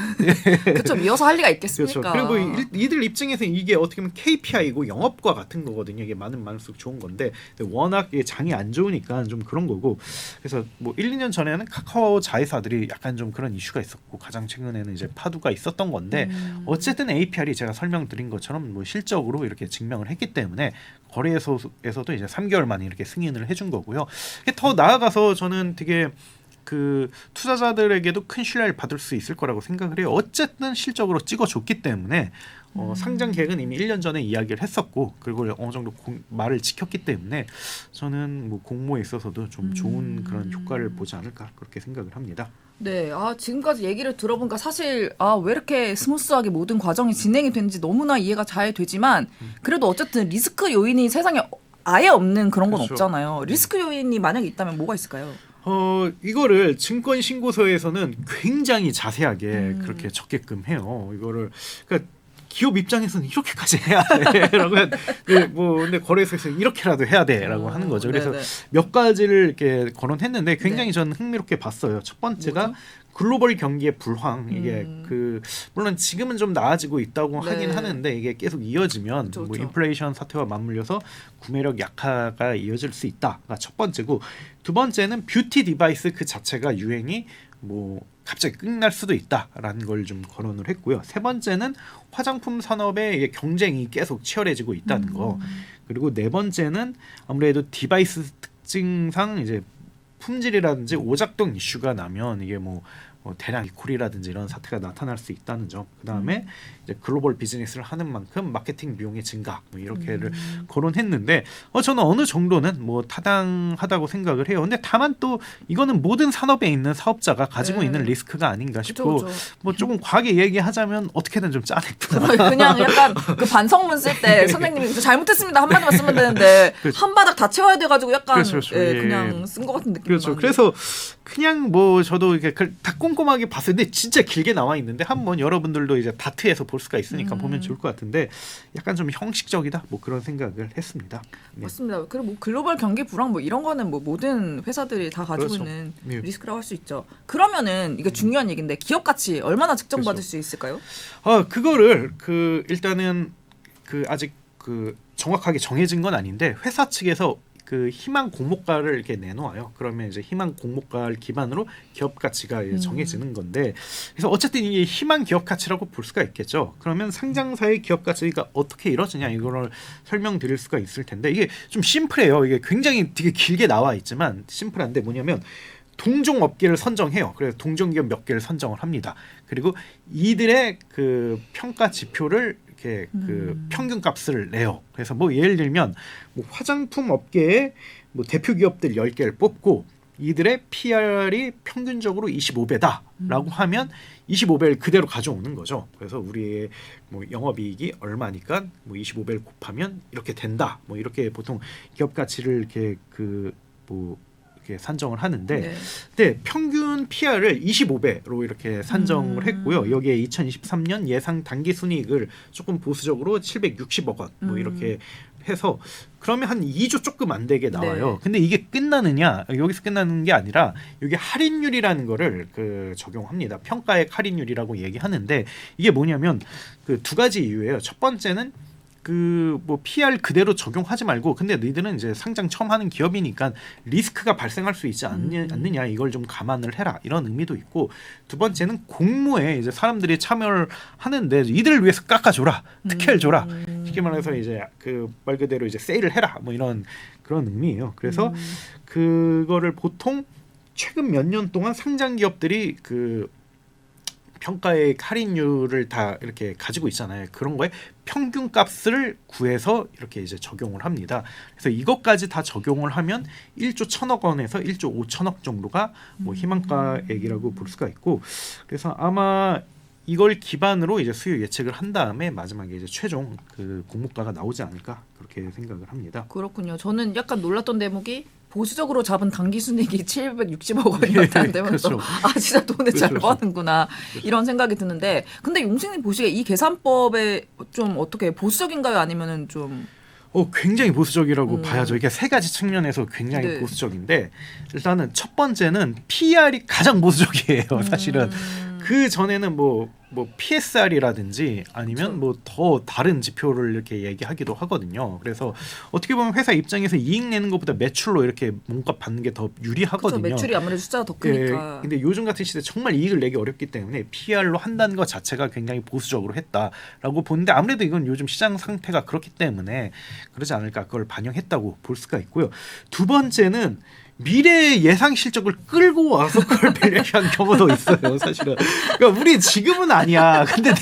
그렇죠. 미워서 할 리가 있겠습니까? 그렇죠. 그리고 이들 입장에서 이게 어떻게 보면 KPI고 영업과 같은 거거든요. 이게 많을수록 좋은 건데 워낙 이게 장이 안 좋으니까 좀 그런 거고. 그래서 뭐 1, 2년 전에는 카카오 자회사들이 약간 좀 그런 이슈가 있었고 가장 최근에는 이제 파두가 있었던 건데 어쨌든 APR이 제가 설명드린 것처럼 뭐 실적으로 이렇게 증명을 했기 때문에 거래소에서도 이제 3개월 만에 이렇게 승인을 해준 거고요. 더 나아가서 저는 되게 그 투자자들에게도 큰 신뢰를 받을 수 있을 거라고 생각을 해요. 어쨌든 실적으로 찍어줬기 때문에 상장 계획은 이미 1년 전에 이야기를 했었고 그리고 어느 정도 말을 지켰기 때문에 저는 뭐 공모에 있어서도 좀 좋은 그런 효과를 보지 않을까 그렇게 생각을 합니다. 네, 지금까지 얘기를 들어보니까 사실 왜 이렇게 스무스하게 모든 과정이 진행이 되는지 너무나 이해가 잘 되지만 그래도 어쨌든 리스크 요인이 세상에 아예 없는 그런 건 그렇죠. 없잖아요. 리스크 요인이 만약에 있다면 뭐가 있을까요? 이거를 증권 신고서에서는 굉장히 자세하게 그렇게 적게끔 해요. 이거를 그러니까 기업 입장에서는 이렇게까지 해야 돼라고 뭐 근데 거래소에서 이렇게라도 해야 돼라고 하는 거죠. 그래서 네네. 몇 가지를 이렇게 거론했는데 굉장히 저는 흥미롭게 봤어요. 첫 번째가 뭐죠? 글로벌 경기의 불황 이게 그 물론 지금은 좀 나아지고 있다고 네. 하긴 하는데 이게 계속 이어지면 그쵸, 뭐 그쵸. 인플레이션 사태와 맞물려서 구매력 약화가 이어질 수 있다가 첫 번째고 두 번째는 뷰티 디바이스 그 자체가 유행이 뭐 갑자기 끝날 수도 있다라는 걸 좀 거론을 했고요. 세 번째는 화장품 산업의 경쟁이 계속 치열해지고 있다는 거. 그리고 네 번째는 아무래도 디바이스 특징상 이제 품질이라든지 오작동 이슈가 나면 이게 뭐 대량 리콜이라든지 이런 사태가 나타날 수 있다는 점. 그다음에 이제 글로벌 비즈니스를 하는 만큼 마케팅 비용의 증가 뭐 이렇게를 거론했는데 저는 어느 정도는 뭐 타당하다고 생각을 해요. 근데 다만 또 이거는 모든 산업에 있는 사업자가 가지고 네. 있는 리스크가 아닌가 싶고 그쵸. 뭐 조금 과하게 얘기하자면 어떻게든 좀 짜냈구나. 그냥 약간 그 반성문 쓸 때 선생님이 잘못했습니다 한마디만 쓰면 되는데 그렇죠. 한 바닥 다 채워야 돼가지고 약간 그렇죠. 예, 예. 그냥 쓴 것 같은 느낌이 그렇죠. 나는데. 그래서 그냥 뭐 저도 이게 다 꼼꼼하게 봤을 때 진짜 길게 나와 있는데 한번 여러분들도 이제 다트에서 볼 수가 있으니까 보면 좋을 것 같은데 약간 좀 형식적이다 뭐 그런 생각을 했습니다. 네. 맞습니다. 그리고 뭐 글로벌 경기 불황 뭐 이런 거는 뭐 모든 회사들이 다 가지고 그렇죠. 있는 예. 리스크라고 할 수 있죠. 그러면은 이게 중요한 얘기인데 기업 가치 얼마나 측정받을 그렇죠. 수 있을까요? 그거를 일단은 아직 정확하게 정해진 건 아닌데 회사 측에서 그 희망 공모가를 이렇게 내놓아요. 그러면 이제 희망 공모가를 기반으로 기업 가치가 이제 정해지는 건데, 그래서 어쨌든 이게 희망 기업 가치라고 볼 수가 있겠죠. 그러면 상장사의 기업 가치가 어떻게 이루어지냐 이거를 설명드릴 수가 있을 텐데, 이게 좀 심플해요. 이게 굉장히 되게 길게 나와 있지만 심플한데 뭐냐면 동종 업계를 선정해요. 그래서 동종기업 몇 개를 선정을 합니다. 그리고 이들의 그 평가 지표를 이렇게 그 평균값을 내요. 그래서 뭐 예를 들면 뭐 화장품 업계에 뭐 대표 기업들 10개를 뽑고 이들의 PR이 평균적으로 25배다라고 하면 25배를 그대로 가져오는 거죠. 그래서 우리의 뭐 영업이익이 얼마니까 뭐 25배를 곱하면 이렇게 된다. 뭐 이렇게 보통 기업 가치를 이렇게 그 뭐 이렇게 산정을 하는데, 네. 네, 평균 PR을 25배로 이렇게 산정을 했고요. 여기에 2023년 예상 당기 순이익을 조금 보수적으로 760억 원 뭐 이렇게 해서 그러면 한 2조 조금 안 되게 나와요. 네. 근데 이게 끝나느냐? 여기서 끝나는 게 아니라 여기 할인율이라는 거를 그 적용합니다. 평가액 할인율이라고 얘기하는데 이게 뭐냐면 그 두 가지 이유예요. 첫 번째는 그 뭐 PR 그대로 적용하지 말고, 근데 너희들은 이제 상장 처음 하는 기업이니까 리스크가 발생할 수 있지 않느냐, 이걸 좀 감안을 해라, 이런 의미도 있고, 두 번째는 공모에 이제 사람들이 참여를 하는데 이들을 위해서 깎아줘라, 특혜를 줘라, 쉽게 말해서 이제 그 말 그대로 이제 세일을 해라, 뭐 이런 그런 의미예요. 그래서 그거를 보통 최근 몇 년 동안 상장 기업들이 그 평가의 할인율을 다 이렇게 가지고 있잖아요. 그런 거에 평균값을 구해서 이렇게 이제 적용을 합니다. 그래서 이것까지 다 적용을 하면 1조 1천억 원에서 1조 5천억 정도가 뭐 희망가액이라고 볼 수가 있고, 그래서 아마 이걸 기반으로 이제 수요 예측을 한 다음에 마지막에 이제 최종 그 공모가가 나오지 않을까, 그렇게 생각을 합니다. 그렇군요. 저는 약간 놀랐던 대목이 보수적으로 잡은 당기 순이익이 760억 원이었다는 데면서 그렇죠. 아 진짜 돈을 잘 그렇죠. 버는구나 이런 생각이 드는데, 근데 용승님 보시기에 이 계산법에 좀 어떻게 보수적인가요? 아니면은 좀 굉장히 보수적이라고 봐야죠. 이게 세 가지 측면에서 굉장히 네. 보수적인데, 일단은 첫 번째는 PR이 가장 보수적이에요. 사실은 그 전에는 뭐 PSR이라든지 아니면 뭐 더 다른 지표를 이렇게 얘기하기도 하거든요. 그래서 어떻게 보면 회사 입장에서 이익 내는 것보다 매출로 이렇게 몸값 받는 게 더 유리하거든요. 그렇죠. 매출이 아무래도 숫자가 더 크니까. 예, 근데 요즘 같은 시대 정말 이익을 내기 어렵기 때문에 PR로 한다는 것 자체가 굉장히 보수적으로 했다라고 보는데, 아무래도 이건 요즘 시장 상태가 그렇기 때문에 그러지 않을까, 그걸 반영했다고 볼 수가 있고요. 두 번째는 미래의 예상 실적을 끌고 와서 그걸 밸류한 경우도 있어요. 사실은. 그러니까 우리 지금은 아니야. 근데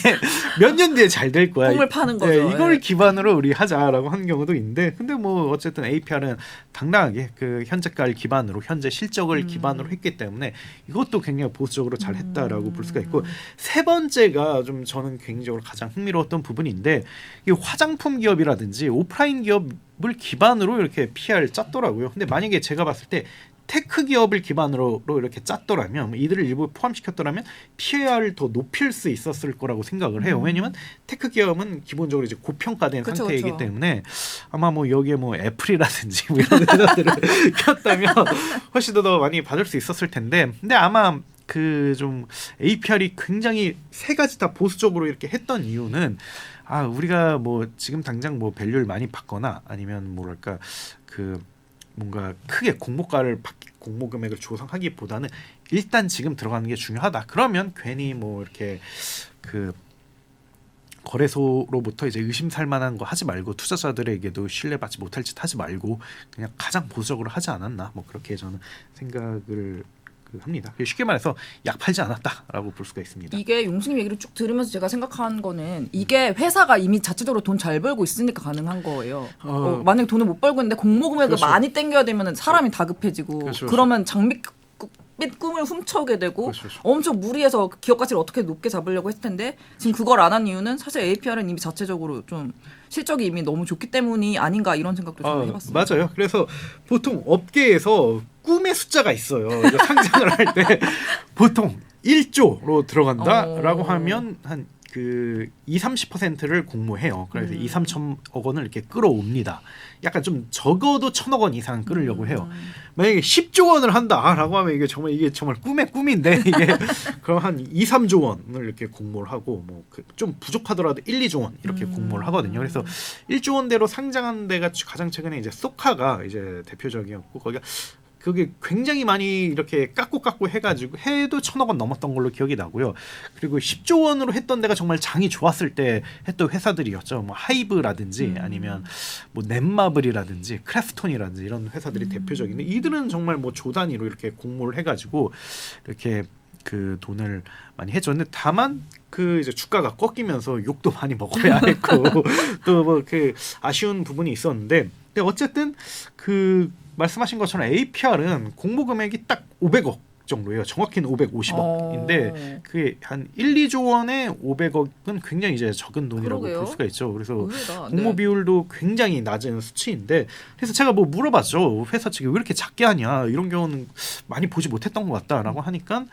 몇 년 뒤에 잘 될 거야. 꿈을 파는 거죠. 이걸 예. 기반으로 우리 하자라고 하는 경우도 있는데, 근데 뭐 어쨌든 APR은 당당하게 그 현재가를 기반으로, 현재 실적을 기반으로 했기 때문에 이것도 굉장히 보수적으로 잘 했다라고 볼 수가 있고, 세 번째가 좀 저는 개인적으로 가장 흥미로웠던 부분인데, 이 화장품 기업이라든지 오프라인 기업을 기반으로 이렇게 PR을 짰더라고요. 근데 만약에 제가 봤을 때 테크 기업을 기반으로 이렇게 짰더라면, 이들을 일부 포함시켰더라면 PR을 더 높일 수 있었을 거라고 생각을 해요. 왜냐면 테크 기업은 기본적으로 이제 고평가된 그쵸, 상태이기 그쵸. 때문에 아마 뭐 여기에 뭐 애플이라든지 뭐 이런 회사들을 켰다면 훨씬 더 많이 받을 수 있었을 텐데, 근데 아마 그 좀 APR이 굉장히 세 가지 다 보수적으로 이렇게 했던 이유는, 우리가 뭐 지금 당장 뭐 밸류를 많이 받거나 아니면 뭐랄까 그 뭔가 크게 공모 금액을 조성하기보다는 일단 지금 들어가는 게 중요하다. 그러면 괜히 뭐 이렇게 그 거래소로부터 이제 의심살만한 거 하지 말고, 투자자들에게도 신뢰받지 못할 짓 하지 말고 그냥 가장 보수적으로 하지 않았나, 뭐 그렇게 저는 생각을 합니다. 쉽게 말해서 약 팔지 않았다라고 볼 수가 있습니다. 이게 용승님 얘기를 쭉 들으면서 제가 생각한 거는, 이게 회사가 이미 자체적으로 돈 잘 벌고 있으니까 가능한 거예요. 만약에 돈을 못 벌고 있는데 공모 금액을 그렇죠. 많이 땡겨야 되면 사람이 다급해지고, 그렇죠. 그러면 장밋빛 꿈을 훔쳐오게 되고, 그렇죠. 엄청 무리해서 기업 가치를 어떻게 높게 잡으려고 했을 텐데, 지금 그걸 안 한 이유는 사실 APR은 이미 자체적으로 좀 실적이 이미 너무 좋기 때문이 아닌가, 이런 생각도 저는 해봤습니다. 맞아요. 그래서 보통 업계에서 꿈의 숫자가 있어요. 상장을 할 때 보통 1조로 들어간다라고 하면 한 그 그 20-30%를 공모해요. 그래서 2-3천억 원을 이렇게 끌어옵니다. 약간 좀 적어도 1,000억 원 이상 끌으려고 해요. 만약에 10조 원을 한다라고 하면 이게 정말 꿈의 꿈인데 이게 그럼 한 2-3조 원을 이렇게 공모를 하고 뭐 좀 부족하더라도 1-2조 원 이렇게 공모를 하거든요. 그래서 1조 원대로 상장한 데가 가장 최근에 이제 소카가 이제 대표적이었고 거기가 그게 굉장히 많이 이렇게 깎고 해가지고 해도 1,000억 원 넘었던 걸로 기억이 나고요. 그리고 10조 원으로 했던 데가 정말 장이 좋았을 때 했던 회사들이었죠. 뭐 하이브라든지 아니면 뭐 넷마블이라든지 크래프톤이라든지 이런 회사들이 대표적인데 이들은 정말 뭐 조 단위로 이렇게 공모를 해가지고 이렇게 그 돈을 많이 해줬는데 다만 그 이제 주가가 꺾이면서 욕도 많이 먹어야 했고 또 뭐 그 아쉬운 부분이 있었는데 근데 어쨌든 그 말씀하신 것처럼 APR은 공모 금액이 딱 500억 정도예요. 정확히는 550억인데 그게 한 1-2조 원에 500억은 굉장히 이제 적은 돈이라고 그러게요. 볼 수가 있죠. 그래서 의외다. 공모 네. 비율도 굉장히 낮은 수치인데 그래서 제가 뭐 물어봤죠. 회사 측에 왜 이렇게 작게 하냐. 이런 경우는 많이 보지 못했던 것 같다라고 하니까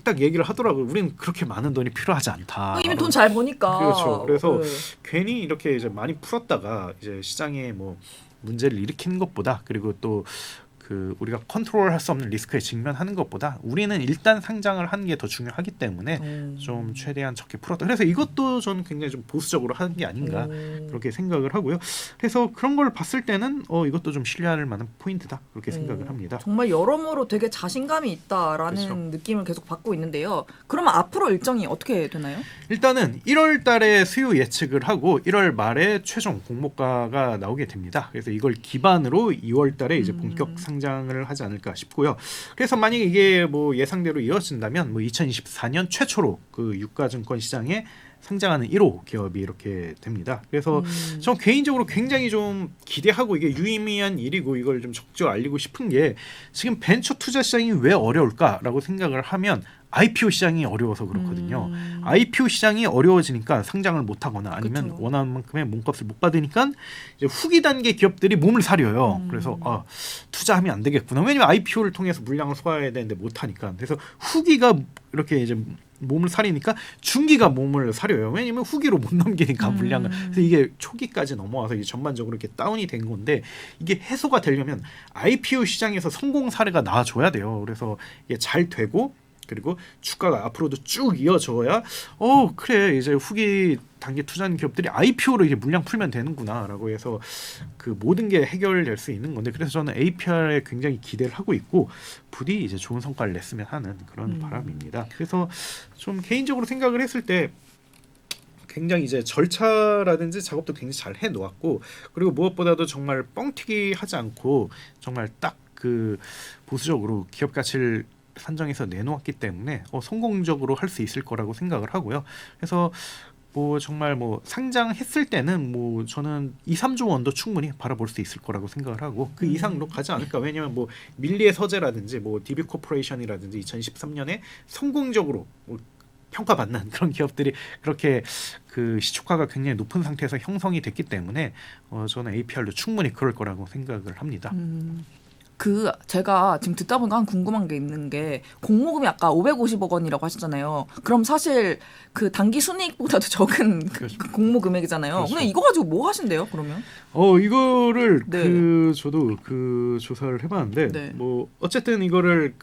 딱 얘기를 하더라고요. 우리는 그렇게 많은 돈이 필요하지 않다. 이미 돈 잘 버니까. 그렇죠. 그래서 네. 괜히 이렇게 이제 많이 풀었다가 이제 시장에 뭐 문제를 일으키는 것보다 그리고 또 그 우리가 컨트롤할 수 없는 리스크에 직면하는 것보다 우리는 일단 상장을 하는 게 더 중요하기 때문에 좀 최대한 적게 풀었다. 그래서 이것도 저는 굉장히 좀 보수적으로 하는 게 아닌가 그렇게 생각을 하고요. 그래서 그런 걸 봤을 때는 이것도 좀 신뢰할 만한 포인트다 그렇게 생각을 합니다. 정말 여러모로 되게 자신감이 있다라는 그렇죠. 느낌을 계속 받고 있는데요. 그러면 앞으로 일정이 어떻게 되나요? 일단은 1월 달에 수요 예측을 하고 1월 말에 최종 공모가가 나오게 됩니다. 그래서 이걸 기반으로 2월 달에 이제 본격 상장을 하지 않을까 싶고요. 그래서 만약에 이게 뭐 예상대로 이어진다면 뭐 2024년 최초로 그 유가증권 시장에 상장하는 1호 기업이 이렇게 됩니다. 그래서 전 개인적으로 굉장히 좀 기대하고 이게 유의미한 일이고 이걸 좀 적극적으로 알리고 싶은 게 지금 벤처 투자 시장이 왜 어려울까라고 생각을 하면 IPO 시장이 어려워서 그렇거든요. IPO 시장이 어려워지니까 상장을 못하거나 아니면 그쵸. 원하는 만큼의 몸값을 못 받으니까 이제 후기 단계 기업들이 몸을 사려요. 그래서 투자하면 안 되겠구나. 왜냐면 IPO를 통해서 물량을 소화해야 되는데 못하니까. 그래서 후기가 이렇게 이제 몸을 사리니까 중기가 몸을 사려요. 왜냐면 후기로 못 넘기니까 물량을. 그래서 이게 초기까지 넘어와서 이게 전반적으로 이렇게 다운이 된 건데 이게 해소가 되려면 IPO 시장에서 성공 사례가 나와줘야 돼요. 그래서 이게 잘 되고 그리고 주가가 앞으로도 쭉 이어져야 그래 이제 후기 단계 투자하는 기업들이 IPO로 이제 물량 풀면 되는구나라고 해서 그 모든 게 해결될 수 있는 건데 그래서 저는 APR에 굉장히 기대를 하고 있고 부디 이제 좋은 성과를 냈으면 하는 그런 바람입니다. 그래서 좀 개인적으로 생각을 했을 때 굉장히 이제 절차라든지 작업도 굉장히 잘 해놓았고 그리고 무엇보다도 정말 뻥튀기 하지 않고 정말 딱 그 보수적으로 기업 가치를 산정해서 내놓았기 때문에 성공적으로 할 수 있을 거라고 생각을 하고요. 그래서 뭐 정말 뭐 상장했을 때는 뭐 저는 2-3조 원도 충분히 바라볼 수 있을 거라고 생각을 하고 그 이상으로 가지 않을까. 왜냐하면 뭐 밀리의 서재라든지 뭐 DB 코퍼레이션이라든지 2013년에 성공적으로 뭐 평가받는 그런 기업들이 그렇게 그 시초가가 굉장히 높은 상태에서 형성이 됐기 때문에 저는 APR도 충분히 그럴 거라고 생각을 합니다. 제가 지금 듣다 보니까 한 궁금한 게 있는 게 공모금이 아까 550억 원이라고 하셨잖아요. 그럼 사실 그 단기 순이익보다도 적은 그렇죠. 그 공모 금액이잖아요. 그렇죠. 근데 이거 가지고 뭐 하신대요? 그러면? 이거를 네. 저도 조사를 해봤는데 네. 뭐 어쨌든 이거를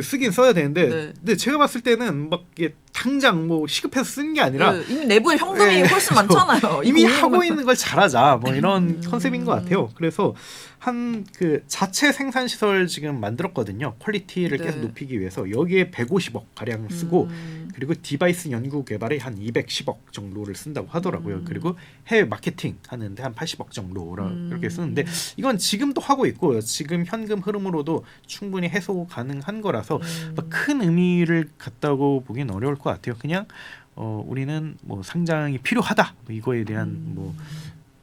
쓰긴 써야 되는데 네. 근데 제가 봤을 때는 막 이게 당장 뭐 시급해서 쓰는 게 아니라 네, 이미 내부에 현금이 네, 훨씬 많잖아요. 이미 이 하고 공모금은. 있는 걸 잘하자 뭐 이런 컨셉인 것 같아요. 그래서 한 그 자체 생산 시설 지금 만들었거든요. 퀄리티를 네. 계속 높이기 위해서 여기에 150억 가량 쓰고 그리고 디바이스 연구 개발에 한 210억 정도를 쓴다고 하더라고요. 그리고 해외 마케팅 하는데 한 80억 정도라 이렇게 쓰는데 이건 지금도 하고 있고 지금 현금 흐름으로도 충분히 해소 가능한 거라서 큰 의미를 갖다고 보기는 어려울 것 같아요. 그냥 우리는 뭐 상장이 필요하다 뭐 이거에 대한 뭐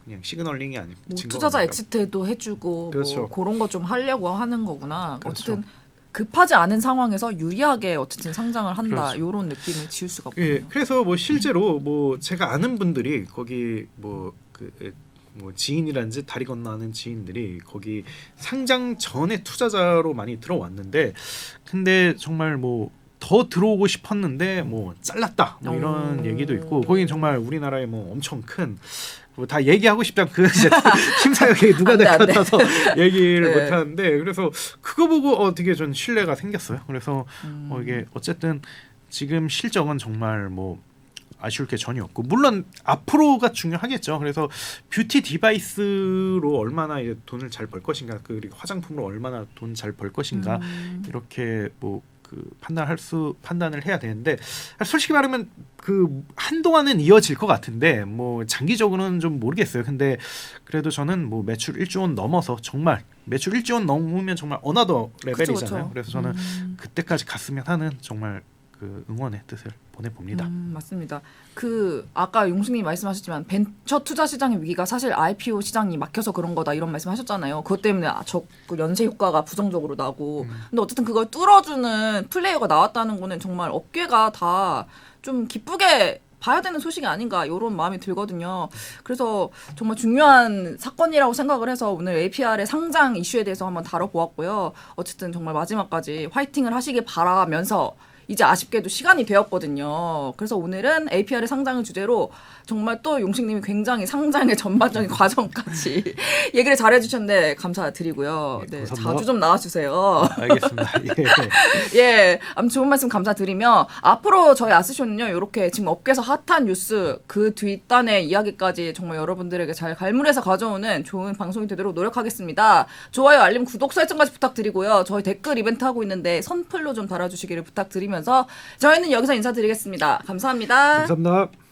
그냥 시그널링이 아니고 뭐 투자자 엑시트도 해주고 그렇죠. 뭐 그런 거 좀 하려고 하는 거구나. 그렇죠. 어쨌든 급하지 않은 상황에서 유리하게 어쨌든 상장을 한다. 그렇죠. 이런 느낌을 지울 수가 없군요. 예, 그래서 뭐 실제로 뭐 제가 아는 분들이 거기 뭐 지인이라든지 다리 건너는 지인들이 거기 상장 전에 투자자로 많이 들어왔는데 근데 정말 뭐 더 들어오고 싶었는데 뭐 잘랐다 뭐 이런 오. 얘기도 있고 거긴 정말 우리나라의 뭐 엄청 큰 뭐 다 얘기하고 싶다면 그 이제 심사역에 누가 될 것 안 돼. 같아서 얘기를 네. 못 하는데 그래서 그거 보고 되게 전 신뢰가 생겼어요. 그래서 이게 어쨌든 지금 실적은 정말 뭐 아쉬울 게 전혀 없고 물론 앞으로가 중요하겠죠. 그래서 뷰티 디바이스로 얼마나 이제 돈을 잘 벌 것인가, 그리고 화장품으로 얼마나 돈 잘 벌 것인가 이렇게 뭐 그 판단을 해야 되는데 솔직히 말하면 그 한동안은 이어질 것 같은데 뭐 장기적으로는 좀 모르겠어요. 근데 그래도 저는 뭐 매출 1조 원 넘어서 정말 매출 1조 원 넘으면 정말 어나더 레벨이잖아요. 그쵸. 그래서 저는 그때까지 갔으면 하는 정말 그 응원의 뜻을 보내봅니다. 맞습니다. 그 아까 용수님이 말씀하셨지만 벤처 투자 시장의 위기가 사실 IPO 시장이 막혀서 그런 거다 이런 말씀하셨잖아요. 그것 때문에 그 연쇄 효과가 부정적으로 나고. 근데 어쨌든 그걸 뚫어주는 플레이어가 나왔다는 거는 정말 업계가 다 좀 기쁘게 봐야 되는 소식이 아닌가 이런 마음이 들거든요. 그래서 정말 중요한 사건이라고 생각을 해서 오늘 APR의 상장 이슈에 대해서 한번 다뤄보았고요. 어쨌든 정말 마지막까지 화이팅을 하시길 바라면서 이제 아쉽게도 시간이 되었거든요. 그래서 오늘은 APR의 상장을 주제로 정말 또 용식님이 굉장히 상장의 전반적인 과정까지 얘기를 잘해주셨는데 감사드리고요. 네, 네, 감사합니다. 자주 좀 나와주세요. 알겠습니다. 예. 예, 아무튼 좋은 말씀 감사드리며 앞으로 저희 아스쇼는요 이렇게 지금 업계에서 핫한 뉴스 그 뒷단의 이야기까지 정말 여러분들에게 잘 갈무리해서 가져오는 좋은 방송이 되도록 노력하겠습니다. 좋아요, 알림, 구독 설정까지 부탁드리고요. 저희 댓글 이벤트 하고 있는데 선플로 좀 달아주시기를 부탁드리면서 저희는 여기서 인사드리겠습니다. 감사합니다. 감사합니다.